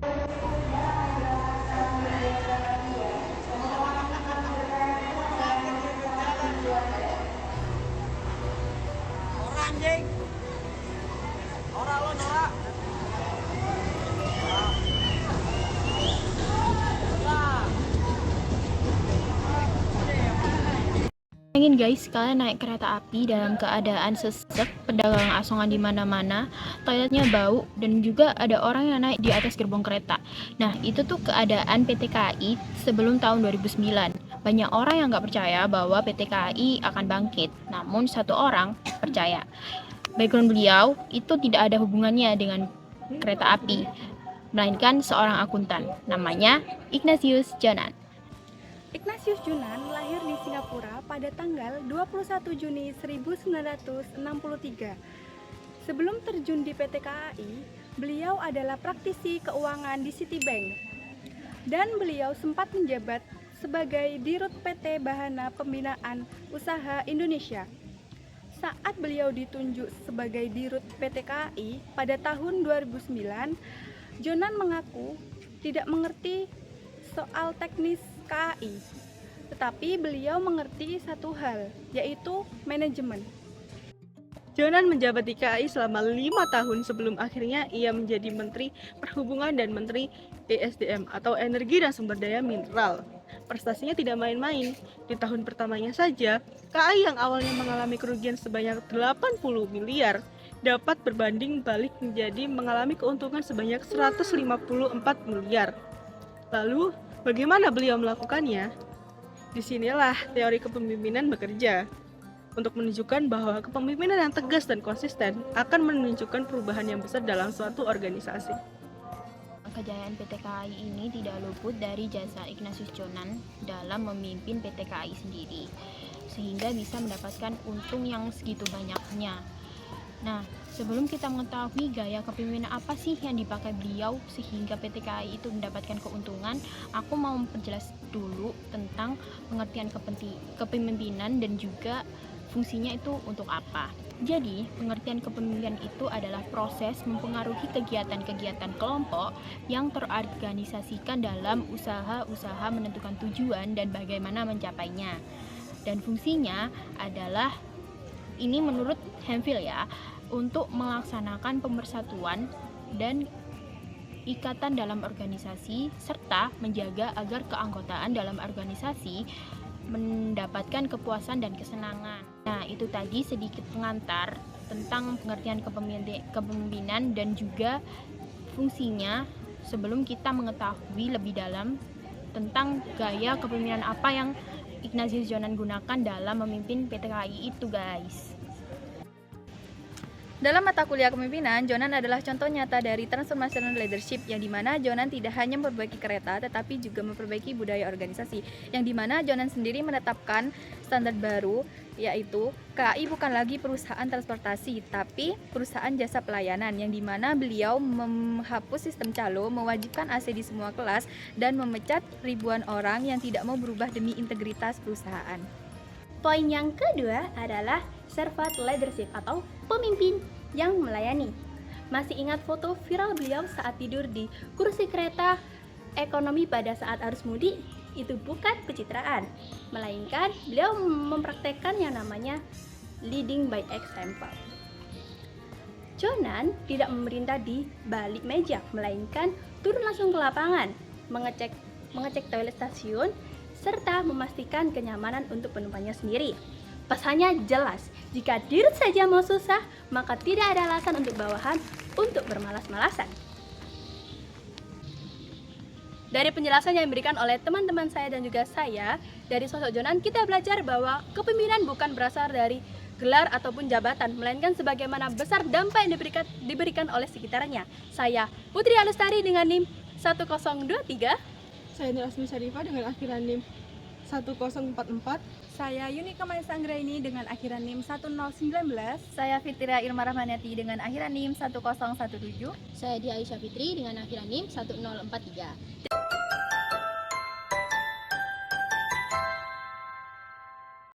Anjing. Ora lo Nora. Bayangin guys, kalian naik kereta api dalam keadaan sesek, pedagang asongan di mana-mana, toiletnya bau, dan juga ada orang yang naik di atas gerbong kereta. Nah, itu tuh keadaan PT KAI sebelum tahun 2009. Banyak orang yang nggak percaya bahwa PT KAI akan bangkit, namun satu orang percaya. Background beliau itu tidak ada hubungannya dengan kereta api, melainkan seorang akuntan, namanya Ignatius Jonan. Ignatius Jonan lahir di Singapura pada tanggal 21 Juni 1963. Sebelum terjun di PT KAI, beliau adalah praktisi keuangan di Citibank. Dan beliau sempat menjabat sebagai Dirut PT Bahana Pembinaan Usaha Indonesia. Saat beliau ditunjuk sebagai Dirut PT KAI pada tahun 2009, Jonan mengaku tidak mengerti soal teknis KAI, tetapi beliau mengerti satu hal, yaitu manajemen. Jonan menjabat di KAI selama 5 tahun sebelum akhirnya ia menjadi Menteri Perhubungan dan Menteri ESDM atau Energi dan Sumber Daya Mineral. Prestasinya tidak main-main. Di tahun pertamanya saja, KAI yang awalnya mengalami kerugian sebanyak 80 miliar dapat berbanding balik menjadi mengalami keuntungan sebanyak 154 miliar. Lalu, bagaimana beliau melakukannya? Disinilah teori kepemimpinan bekerja, untuk menunjukkan bahwa kepemimpinan yang tegas dan konsisten akan menunjukkan perubahan yang besar dalam suatu organisasi. Kejayaan PT KAI ini tidak luput dari jasa Ignatius Jonan dalam memimpin PT KAI sendiri, sehingga bisa mendapatkan untung yang segitu banyaknya. Nah, sebelum kita mengetahui gaya kepemimpinan apa sih yang dipakai beliau sehingga PT KAI itu mendapatkan keuntungan, aku mau memperjelas dulu tentang pengertian kepemimpinan dan juga fungsinya itu untuk apa. Jadi, pengertian kepemimpinan itu adalah proses mempengaruhi kegiatan-kegiatan kelompok yang terorganisasikan dalam usaha-usaha menentukan tujuan dan bagaimana mencapainya. Dan fungsinya adalah, ini menurut Hemphill ya, untuk melaksanakan pemersatuan dan ikatan dalam organisasi serta menjaga agar keanggotaan dalam organisasi mendapatkan kepuasan dan kesenangan. Nah, itu tadi sedikit pengantar tentang pengertian kepemimpinan dan juga fungsinya sebelum kita mengetahui lebih dalam tentang gaya kepemimpinan apa yang Ignatius Jonan gunakan dalam memimpin PT KAI itu, guys. Dalam mata kuliah kepemimpinan, Jonan adalah contoh nyata dari transformational leadership, yang dimana Jonan tidak hanya memperbaiki kereta, tetapi juga memperbaiki budaya organisasi, yang dimana Jonan sendiri menetapkan standar baru, yaitu KAI bukan lagi perusahaan transportasi, tapi perusahaan jasa pelayanan, yang dimana beliau menghapus sistem calo, mewajibkan AC di semua kelas, dan memecat ribuan orang yang tidak mau berubah demi integritas perusahaan. Poin yang kedua adalah servant leadership atau pemimpin yang melayani. Masih ingat foto viral beliau saat tidur di kursi kereta ekonomi pada saat arus mudik? Itu bukan pencitraan, melainkan beliau mempraktekkan yang namanya leading by example. Jonan tidak memerintah di balik meja, melainkan turun langsung ke lapangan, mengecek toilet stasiun, serta memastikan kenyamanan untuk penumpangnya sendiri. Pesannya jelas, jika dirut saja mau susah, maka tidak ada alasan untuk bawahan untuk bermalas-malasan. Dari penjelasan yang diberikan oleh teman-teman saya dan juga saya, dari sosok Jonan kita belajar bahwa kepemimpinan bukan berasal dari gelar ataupun jabatan, melainkan sebagaimana besar dampak yang diberikan oleh sekitarnya. Saya Putri Alustari dengan NIM 1023. Saya Nurasmi Syarifah dengan akhiran NIM 1044. Saya Yunika Maesa Anggraini dengan akhiran NIM 1019. Saya Fitria Irma Rahmaniati dengan akhiran NIM 1017. Saya Dia Aisyah Fitri dengan akhiran NIM 1043.